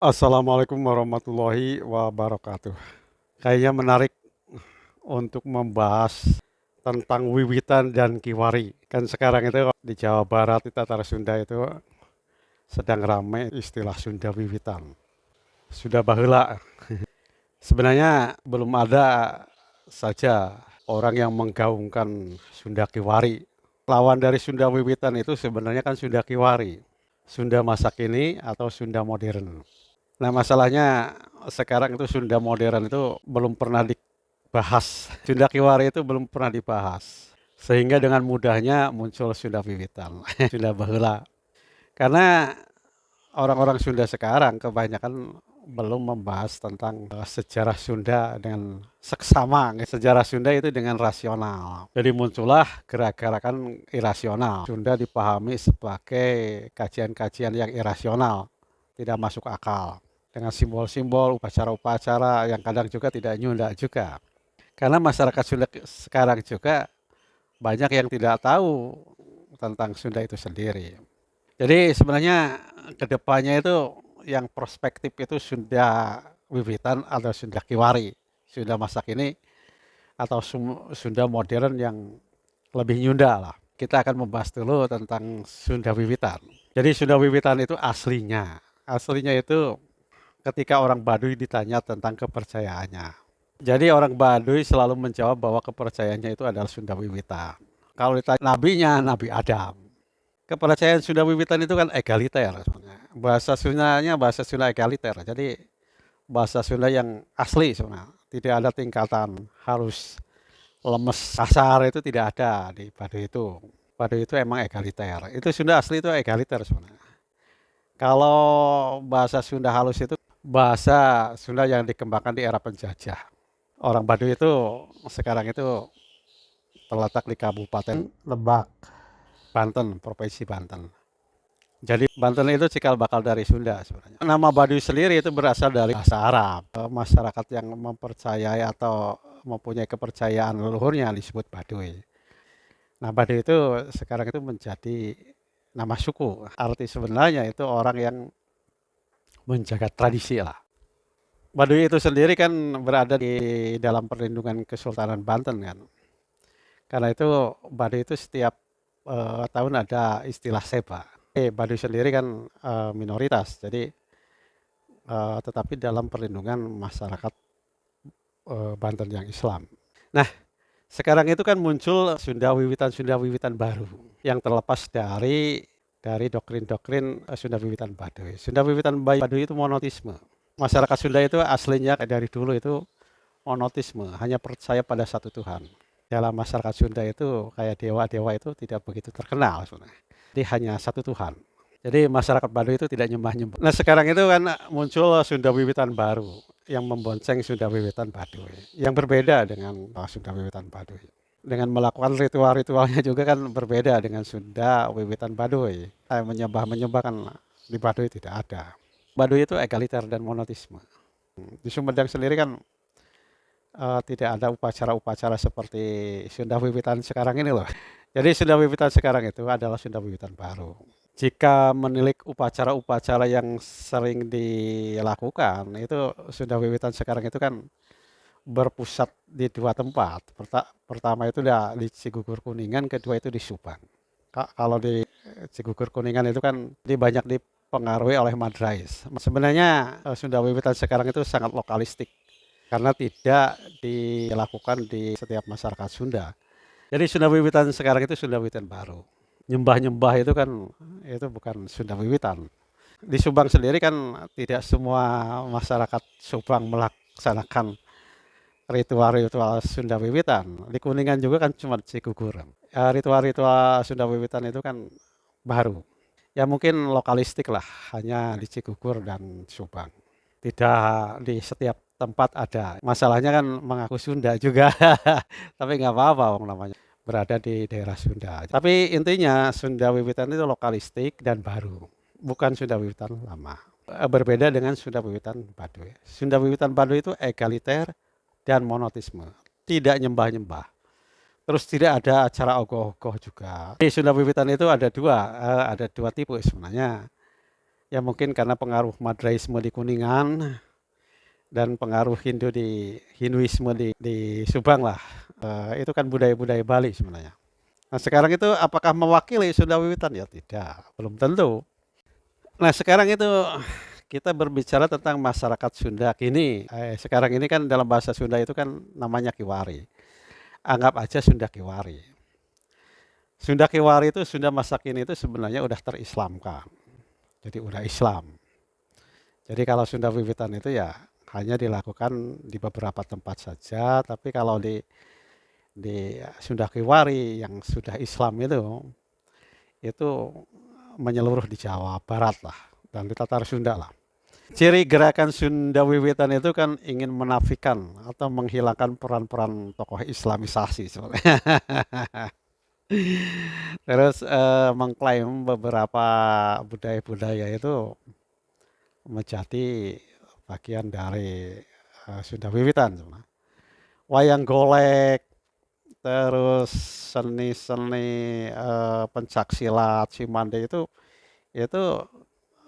Assalamualaikum warahmatullahi wabarakatuh. Kayaknya menarik untuk membahas tentang wiwitan dan kiwari. Kan sekarang itu di Jawa Barat, di Tataran Sunda itu sedang ramai istilah Sunda wiwitan. Sudah baheula. Sebenarnya belum ada saja orang yang menggaungkan Sunda kiwari. Lawan dari Sunda wiwitan itu sebenarnya kan Sunda kiwari. Sunda masa kini atau Sunda modern. Nah, masalahnya sekarang itu Sunda modern itu belum pernah dibahas. Sunda Kiwari itu belum pernah dibahas. Sehingga dengan mudahnya muncul Sunda Wiwitan, Sunda Baheula. Karena orang-orang Sunda sekarang kebanyakan belum membahas tentang sejarah Sunda dengan seksama. Sejarah Sunda itu dengan rasional. Jadi muncullah gerakan irasional. Sunda dipahami sebagai kajian-kajian yang irasional, tidak masuk akal, dengan simbol-simbol, upacara-upacara yang kadang juga tidak nyunda juga. Karena masyarakat Sunda sekarang juga banyak yang tidak tahu tentang Sunda itu sendiri. Jadi sebenarnya kedepannya itu yang prospektif itu Sunda wiwitan atau Sunda kiwari, Sunda masa kini atau Sunda modern yang lebih nyunda lah. Kita akan membahas dulu tentang Sunda wiwitan. Jadi Sunda wiwitan itu aslinya. Aslinya itu ketika orang Baduy ditanya tentang kepercayaannya. Jadi orang Baduy selalu menjawab bahwa kepercayaannya itu adalah Sunda Wiwitan. Kalau ditanya nabinya, Nabi Adam. Kepercayaan Sunda Wiwitan itu kan egaliter. Bahasa Sundanya bahasa Sunda egaliter. Jadi bahasa Sunda yang asli sebenarnya. Tidak ada tingkatan halus, lemes, kasar itu tidak ada di Baduy itu. Baduy itu emang egaliter. Itu Sunda asli itu egaliter sebenarnya. Kalau bahasa Sunda halus itu bahasa Sunda yang dikembangkan di era penjajah. Orang Baduy itu sekarang itu terletak di Kabupaten Lebak, Banten, Provinsi Banten. Jadi Banten itu cikal bakal dari Sunda sebenarnya. Nama Baduy sendiri itu berasal dari bahasa Arab. Masyarakat yang mempercayai atau mempunyai kepercayaan leluhurnya disebut Baduy. Nah, Baduy itu sekarang itu menjadi nama suku. Arti sebenarnya itu orang yang menjaga tradisi lah. Baduy itu sendiri kan berada di dalam perlindungan Kesultanan Banten kan. Karena itu Baduy itu setiap tahun ada istilah seba. Baduy sendiri kan minoritas, jadi tetapi dalam perlindungan masyarakat Banten yang Islam. Nah, sekarang itu kan muncul Sunda Wiwitan baru yang terlepas dari doktrin-doktrin Sunda Wiwitan Baduy. Sunda Wiwitan Baduy itu monotisme. Masyarakat Sunda itu aslinya dari dulu itu monotisme, hanya percaya pada satu Tuhan. Dalam masyarakat Sunda itu kayak dewa-dewa itu tidak begitu terkenal sebenarnya. Jadi hanya satu Tuhan. Jadi masyarakat Baduy itu tidak nyembah-nyembah. Nah sekarang itu kan muncul Sunda Wiwitan baru yang membonceng Sunda Wiwitan Baduy. Yang berbeda dengan Sunda Wiwitan Baduy. Dengan melakukan ritual-ritualnya juga kan berbeda dengan Sunda Wiwitan Baduy. Menyembah-menyembah kan di Baduy tidak ada. Baduy itu egaliter dan monotisme. Di Sumedang sendiri kan tidak ada upacara-upacara seperti Sunda Wiwitan sekarang ini loh. Jadi Sunda Wiwitan sekarang itu adalah Sunda Wiwitan baru. Jika menilik upacara-upacara yang sering dilakukan, itu Sunda Wiwitan sekarang itu kan berpusat di dua tempat. Pertama itu di Cigugur Kuningan, kedua itu di Subang. Kalau di Cigugur Kuningan itu kan banyak dipengaruhi oleh Madrais. Sebenarnya Sunda Wiwitan sekarang itu sangat lokalistik karena tidak dilakukan di setiap masyarakat Sunda. Jadi Sunda Wiwitan sekarang itu Sunda Wiwitan baru. Nyembah-nyembah itu kan itu bukan Sunda Wiwitan. Di Subang sendiri kan tidak semua masyarakat Subang melaksanakan ritual-ritual Sunda Wiwitan. Di Kuningan juga kan cuma Cigugur. Ritual-ritual Sunda Wiwitan itu kan baru. Ya mungkin lokalistik lah, hanya di Cigugur dan Subang. Tidak di setiap tempat ada. Masalahnya kan mengaku Sunda juga, tapi nggak apa-apa namanya berada di daerah Sunda. Tapi intinya Sunda Wiwitan itu lokalistik dan baru, bukan Sunda Wiwitan lama. Berbeda dengan Sunda Wiwitan Baduy. Sunda Wiwitan Baduy itu egaliter dan monotisme, tidak nyembah-nyembah. Terus tidak ada acara ogoh-ogoh juga. Di Sunda Wiwitan itu ada dua tipe sebenarnya. Ya mungkin karena pengaruh Madraisme di Kuningan dan pengaruh Hinduisme di Subang lah. Itu kan budaya-budaya Bali sebenarnya. Nah sekarang itu apakah mewakili Sunda Wiwitan? Ya tidak, belum tentu. Nah sekarang itu kita berbicara tentang masyarakat Sunda kini. Sekarang ini kan dalam bahasa Sunda itu kan namanya Kiwari. Anggap aja Sunda Kiwari. Sunda Kiwari itu Sunda masa kini itu sebenarnya udah terislamkan. Jadi udah Islam. Jadi kalau Sunda Wiwitan itu ya hanya dilakukan di beberapa tempat saja, tapi kalau di Sunda Kiwari yang sudah Islam itu menyeluruh di Jawa Barat lah dan di Tatar Sunda lah. Ciri gerakan Sunda Wiwitan itu kan ingin menafikan atau menghilangkan peran-peran tokoh Islamisasi sebenarnya. Terus mengklaim beberapa budaya-budaya itu menjadi bagian dari Sunda Wiwitan sebenarnya. Wayang golek, terus seni-seni pencak silat, Cimande itu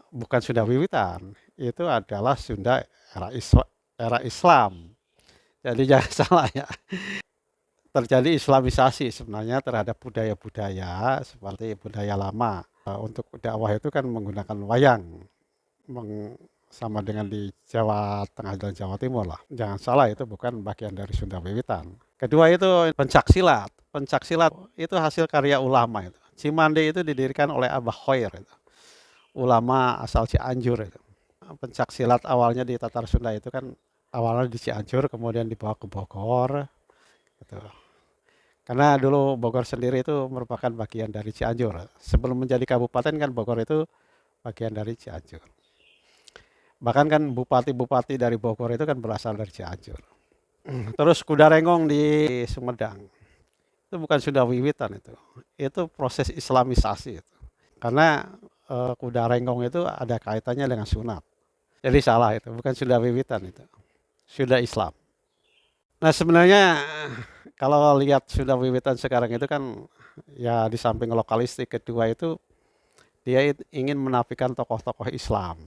bukan Sunda Wiwitan, itu adalah Sunda era Islam. Jadi jangan salah ya. Terjadi Islamisasi sebenarnya terhadap budaya-budaya seperti budaya lama. Untuk dakwah itu kan menggunakan wayang, sama dengan di Jawa Tengah dan Jawa Timur lah. Jangan salah itu bukan bagian dari Sunda Wiwitan. Kedua itu pencak silat. Pencak silat itu hasil karya ulama itu. Cimande itu didirikan oleh Abah Khoir itu. Ulama asal Cianjur itu. Pencak silat awalnya di Tatar Sunda itu kan awalnya di Cianjur kemudian dibawa ke Bogor gitu. Karena dulu Bogor sendiri itu merupakan bagian dari Cianjur. Sebelum menjadi kabupaten kan Bogor itu bagian dari Cianjur. Bahkan kan bupati-bupati dari Bogor itu kan berasal dari Cianjur. Terus Kuda Rengong di Sumedang. Itu bukan Sunda Wiwitan itu. Itu proses Islamisasi itu. Karena Kuda Rengong itu ada kaitannya dengan sunat. Jadi salah itu, bukan Sunda Wiwitan itu. Sudah Islam. Nah sebenarnya kalau lihat Sunda Wiwitan sekarang itu kan ya di samping lokalistik kedua itu dia ingin menafikan tokoh-tokoh Islam.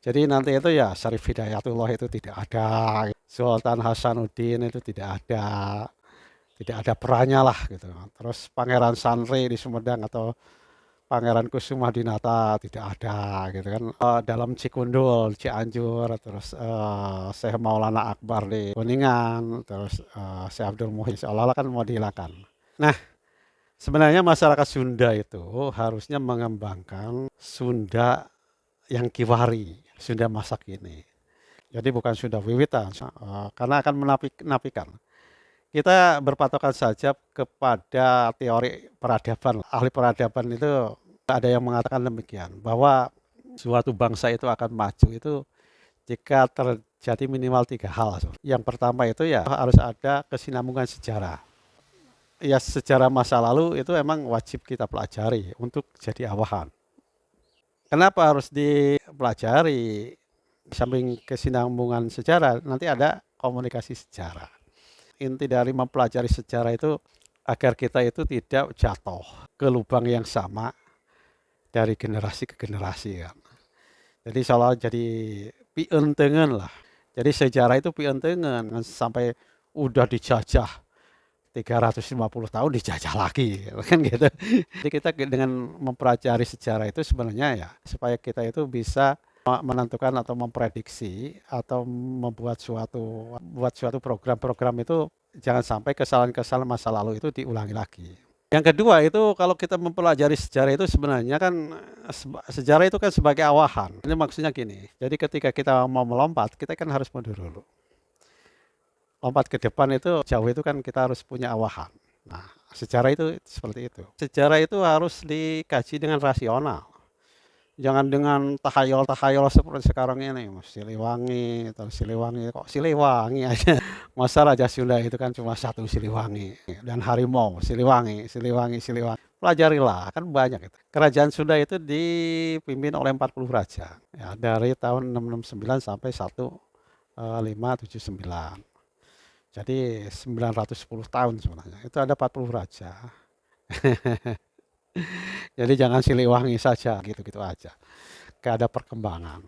Jadi nanti itu ya Syarif Hidayatullah itu tidak ada, Sultan Hasanuddin itu tidak ada perannya lah gitu. Terus Pangeran Sanri di Sumedang atau Pangeran Kusuma Dinata tidak ada gitu kan. Dalam Cikundul, Cianjur, terus Syekh Maulana Akbar di Kuningan, terus Syekh Abdul Muhyi seolah-olah kan mau dihilangkan. Nah, sebenarnya masyarakat Sunda itu harusnya mengembangkan Sunda yang Kiwari, Sunda masa kini. Jadi bukan Sunda Wiwitan, karena akan menafikan. Kita berpatokan saja kepada teori peradaban. Ahli peradaban itu ada yang mengatakan demikian, bahwa suatu bangsa itu akan maju itu jika terjadi minimal 3 hal. Yang pertama itu ya harus ada kesinambungan sejarah. Ya sejarah masa lalu itu emang wajib kita pelajari untuk jadi awahan. Kenapa harus dipelajari? Samping kesinambungan sejarah, nanti ada komunikasi sejarah. Inti dari mempelajari sejarah itu agar kita itu tidak jatuh ke lubang yang sama dari generasi ke generasi kan. Jadi seolah jadi pientengen lah. Jadi sejarah itu pientengen sampai udah dijajah 350 tahun dijajah lagi kan gitu. Jadi kita dengan mempelajari sejarah itu sebenarnya ya supaya kita itu bisa menentukan atau memprediksi atau membuat suatu program-program itu jangan sampai kesalahan-kesalahan masa lalu itu diulangi lagi. Yang kedua itu kalau kita mempelajari sejarah itu sebenarnya kan sejarah itu kan sebagai awahan. Ini maksudnya gini. Jadi ketika kita mau melompat, kita kan harus mundur dulu. Lompat ke depan itu jauh itu kan kita harus punya awahan. Nah, sejarah itu seperti itu. Sejarah itu harus dikaji dengan rasional. Jangan dengan tahayul-tahayul seperti sekarang ini, Siliwangi, atau Siliwangi, kok Siliwangi aja. Masa Raja Sunda itu kan cuma satu Siliwangi, dan harimau, Siliwangi. Pelajarilah, kan banyak itu. Kerajaan Sunda itu dipimpin oleh 40 raja, ya, dari tahun 669 sampai 1579. Jadi 910 tahun sebenarnya, itu ada 40 raja. Jadi jangan Siliwangi saja, gitu-gitu aja. ketika ada perkembangan.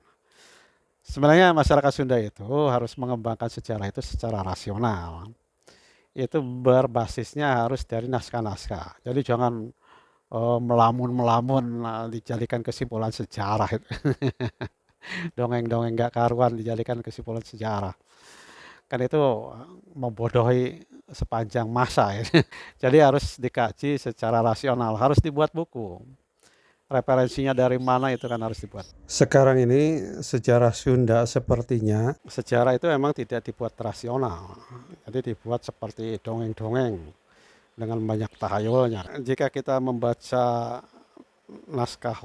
Sebenarnya masyarakat Sunda itu harus mengembangkan sejarah itu secara rasional. Itu berbasisnya harus dari naskah-naskah. Jadi jangan melamun-melamun dijadikan kesimpulan sejarah itu. Dongeng-dongeng nggak karuan dijadikan kesimpulan sejarah. Kan itu membodohi sepanjang masa ya. Jadi harus dikaji secara rasional, harus dibuat buku. Referensinya dari mana itu kan harus dibuat. Sekarang ini sejarah Sunda sepertinya sejarah itu memang tidak dibuat rasional. Jadi dibuat seperti dongeng-dongeng dengan banyak tahayulnya. Jika kita membaca naskah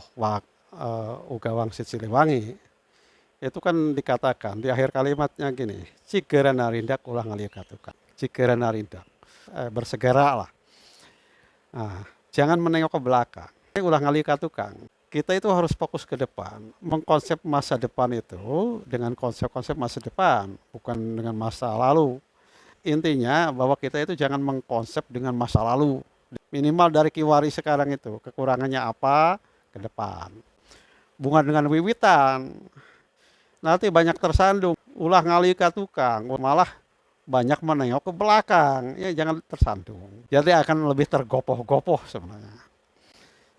Uga Wangsit Siliwangi, itu kan dikatakan di akhir kalimatnya gini, Cigera Narindak ulah ngalikatukan. Cigera Narindak, bersegeralah. Nah, jangan menengok ke belakang. Ulah ngalikatukan. Kita itu harus fokus ke depan, mengkonsep masa depan itu dengan konsep-konsep masa depan, bukan dengan masa lalu. Intinya bahwa kita itu jangan mengkonsep dengan masa lalu. Minimal dari Kiwari sekarang itu, kekurangannya apa ke depan. Bukan dengan wiwitan. Nanti banyak tersandung, ulah ngalika tukang, malah banyak menengok ke belakang. Ya jangan tersandung. Jadi akan lebih tergopoh-gopoh sebenarnya.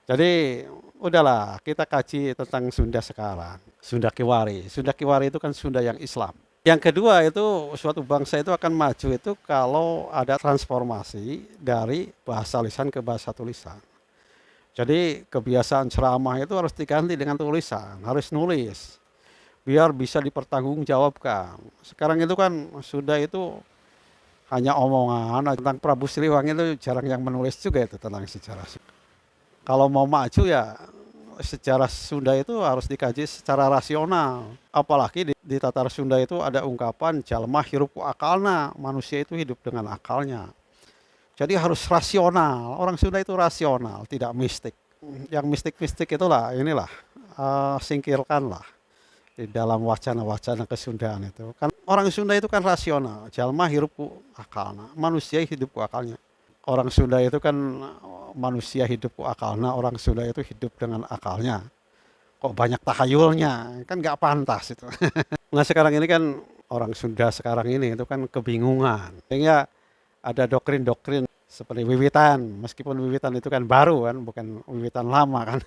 Jadi udahlah kita kaji tentang Sunda sekarang. Sunda Kiwari. Sunda Kiwari itu kan Sunda yang Islam. Yang kedua itu suatu bangsa itu akan maju itu kalau ada transformasi dari bahasa lisan ke bahasa tulisan. Jadi kebiasaan ceramah itu harus diganti dengan tulisan, harus nulis. Biar bisa dipertanggungjawabkan. Sekarang itu kan Sunda itu hanya omongan tentang Prabu Siliwangi itu jarang yang menulis juga itu tentang sejarah. Kalau mau maju ya sejarah Sunda itu harus dikaji secara rasional. Apalagi di Tatar Sunda itu ada ungkapan jalma hirup ku akalna, manusia itu hidup dengan akalnya. Jadi harus rasional, orang Sunda itu rasional, tidak mistik. Yang mistik-mistik itulah, inilah, singkirkanlah di dalam wacana-wacana kesundaan itu. Kan orang Sunda itu kan rasional, jalma hirup ku akalna, manusia hidup ku akalnya. Orang Sunda itu kan manusia hidup ku akalna, orang Sunda itu hidup dengan akalnya. Kok banyak tahayulnya, kan nggak pantas itu. Nah sekarang ini kan orang Sunda sekarang ini itu kan kebingungan. Sehingga ada doktrin-doktrin seperti wiwitan, meskipun wiwitan itu kan baru kan, bukan wiwitan lama kan.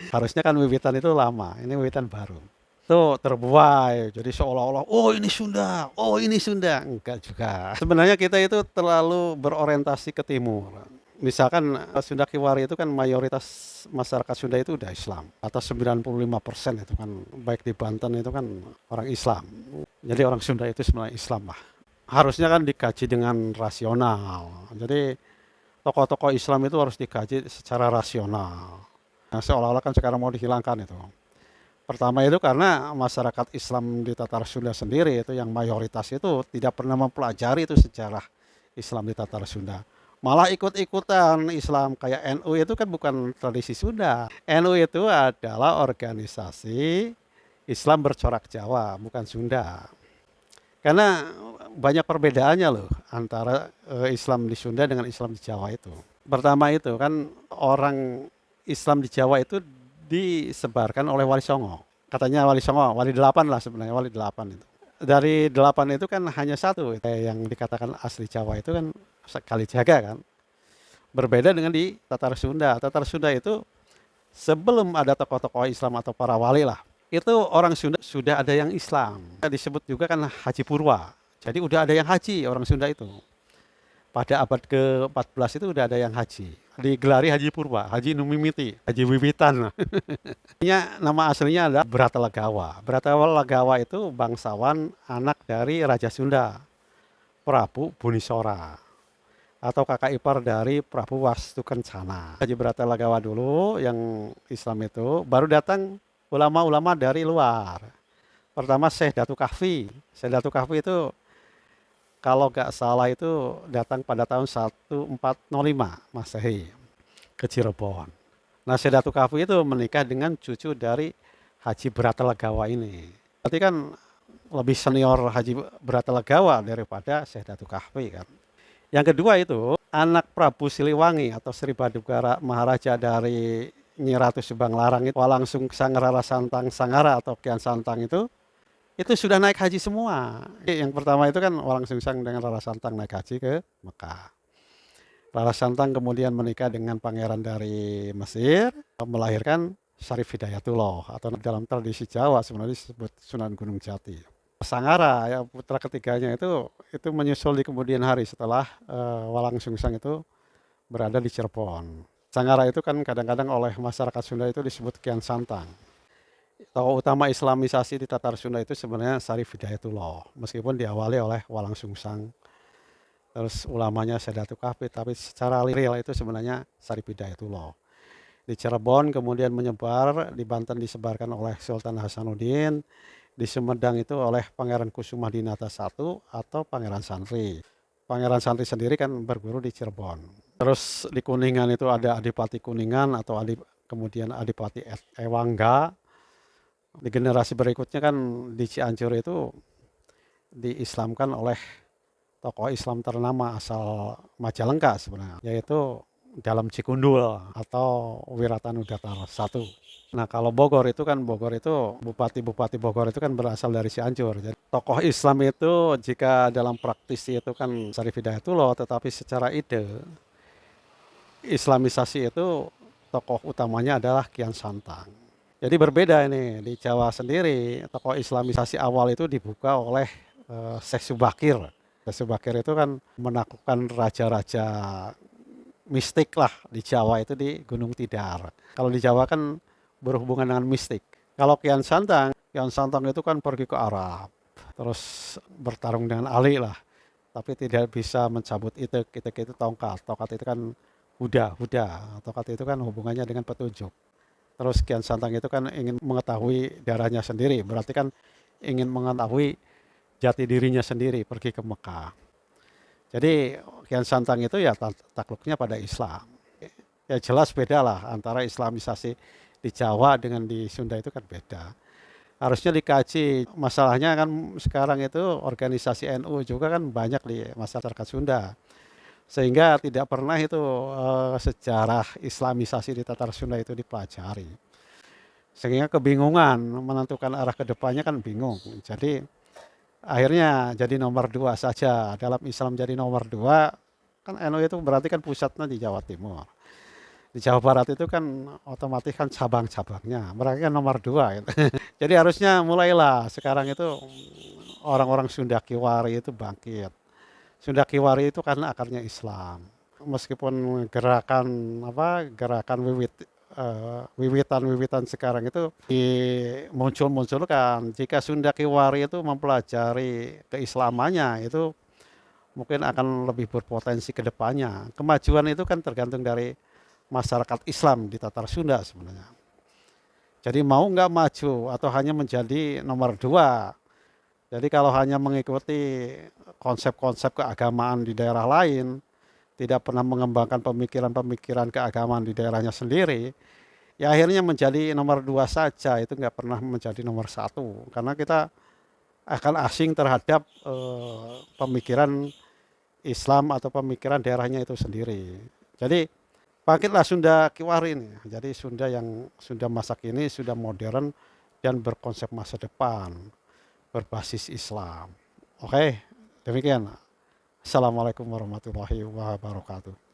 Harusnya kan wiwitan itu lama, ini wiwitan baru. Itu terbuai, jadi seolah-olah, oh ini Sunda, oh ini Sunda. Enggak juga. Sebenarnya kita itu terlalu berorientasi ke timur. Misalkan Sunda Kiwari itu kan mayoritas masyarakat Sunda itu udah Islam. Atas 95% itu kan, baik di Banten itu kan orang Islam. Jadi orang Sunda itu sebenarnya Islam lah. Harusnya kan dikaji dengan rasional. Jadi tokoh-tokoh Islam itu harus dikaji secara rasional. Nah, seolah-olah kan sekarang mau dihilangkan itu. Pertama itu karena masyarakat Islam di Tatar Sunda sendiri itu yang mayoritas itu tidak pernah mempelajari itu sejarah Islam di Tatar Sunda. Malah ikut-ikutan Islam kayak NU itu kan bukan tradisi Sunda. NU itu adalah organisasi Islam bercorak Jawa, bukan Sunda. Karena banyak perbedaannya loh antara Islam di Sunda dengan Islam di Jawa itu. Pertama itu kan orang Islam di Jawa itu disebarkan oleh Wali Songo. Katanya Wali Songo, Wali 8 lah sebenarnya, Wali 8 itu. Dari 8 itu kan hanya satu yang dikatakan asli Jawa itu kan Kalijaga kan. Berbeda dengan di Tatar Sunda. Tatar Sunda itu sebelum ada tokoh-tokoh Islam atau para wali lah, itu orang Sunda sudah ada yang Islam. Disebut juga kan Haji Purwa. Jadi udah ada yang haji orang Sunda itu. Pada abad ke-14 itu udah ada yang haji. Digelari Haji Purwa, Haji Numimiti, Haji Wiwitan. Nama aslinya adalah Bratalagawa. Bratalagawa itu bangsawan anak dari Raja Sunda, Prabu Bunisora. Atau kakak ipar dari Prabu Wastukencana. Haji Bratalagawa dulu yang Islam itu, baru datang ulama-ulama dari luar. Pertama Syekh Datu Kahfi. Syekh Datu Kahfi itu kalau nggak salah itu datang pada tahun 1405 Masehi ke Cirebon. Nah Syekh Datu Kahfi itu menikah dengan cucu dari Haji Bratalagawa ini. Berarti kan lebih senior Haji Bratalagawa daripada Syekh Datu Kahfi kan. Yang kedua itu anak Prabu Siliwangi atau Sri Badugara Maharaja dari Nyi Ratu Subang Larang itu Walangsung Sang Rara Santang Sangara atau Kian Santang itu sudah naik haji semua. Yang pertama itu kan Walangsung Sang dengan Rara Santang naik haji ke Mekah. Rara Santang kemudian menikah dengan pangeran dari Mesir, melahirkan Syarif Hidayatullah atau dalam tradisi Jawa sebenarnya disebut Sunan Gunung Jati. Sangara ya putra ketiganya itu menyusul di kemudian hari setelah Walangsung Sang itu berada di Cirebon. Sangara itu kan kadang-kadang oleh masyarakat Sunda itu disebut Kian Santang. Tokoh utama Islamisasi di Tatar Sunda itu sebenarnya Syarif Hidayatullah, meskipun diawali oleh Walangsung Sang. Terus ulamanya Sedatul Kahfi, tapi secara real itu sebenarnya Syarif Hidayatullah. Di Cirebon kemudian menyebar, di Banten disebarkan oleh Sultan Hasanuddin, di Sumedang itu oleh Pangeran Kusuma Dinata I atau Pangeran Santri. Pangeran Santri sendiri kan berguru di Cirebon. Terus di Kuningan itu ada Adipati Kuningan atau kemudian Adipati Ewangga. Di generasi berikutnya kan di Cianjur itu diislamkan oleh tokoh Islam ternama asal Majalengka sebenarnya, yaitu Dalam Cikundul atau Wiratanudatar I. Nah kalau Bogor itu Bupati Bogor itu kan berasal dari Cianjur. Jadi tokoh Islam itu jika dalam praktisi itu kan Syarif Hidayatullah, tetapi secara ide Islamisasi itu tokoh utamanya adalah Kian Santang. Jadi berbeda ini di Jawa sendiri, tokoh Islamisasi awal itu dibuka oleh Syekh Subakir. Syekh Subakir itu kan menaklukkan raja-raja mistik lah di Jawa itu di Gunung Tidar. Kalau di Jawa kan berhubungan dengan mistik. Kalau Kian Santang itu kan pergi ke Arab, terus bertarung dengan Ali lah, tapi tidak bisa mencabut itek itu tongkat itu kan huda, tongkat itu kan hubungannya dengan petunjuk. Terus Kian Santang itu kan ingin mengetahui darahnya sendiri, berarti kan ingin mengetahui jati dirinya sendiri, pergi ke Mekah. Jadi Kian Santang itu ya takluknya pada Islam. Ya jelas beda lah antara Islamisasi di Jawa dengan di Sunda itu kan beda. Harusnya dikaji, masalahnya kan sekarang itu organisasi NU juga kan banyak di masyarakat Sunda. Sehingga tidak pernah itu sejarah Islamisasi di Tatar Sunda itu dipelajari. Sehingga kebingungan menentukan arah ke depannya kan bingung. Jadi akhirnya jadi nomor 2 saja. Dalam Islam jadi nomor 2, kan NU itu berarti kan pusatnya di Jawa Timur. Di Jawa Barat itu kan otomatis kan cabang-cabangnya. Mereka kan nomor 2 gitu. Jadi harusnya mulailah sekarang itu orang-orang Sunda Kiwari itu bangkit. Sunda Kiwari itu karena akarnya Islam. Meskipun gerakan wiwitan sekarang itu muncul-munculkan. Jika Sunda Kiwari itu mempelajari keislamannya itu mungkin akan lebih berpotensi ke depannya. Kemajuan itu kan tergantung dari masyarakat Islam di Tatar Sunda sebenarnya. Jadi mau nggak maju atau hanya menjadi nomor 2. Jadi kalau hanya mengikuti konsep-konsep keagamaan di daerah lain, tidak pernah mengembangkan pemikiran-pemikiran keagamaan di daerahnya sendiri, ya akhirnya menjadi nomor 2 saja, itu nggak pernah menjadi nomor 1. Karena kita akan asing terhadap pemikiran Islam atau pemikiran daerahnya itu sendiri. Jadi bangkitlah Sunda Kiwari ini. Jadi Sunda masa kini sudah modern dan berkonsep masa depan, berbasis Islam. Oke, demikian. Assalamualaikum warahmatullahi wabarakatuh.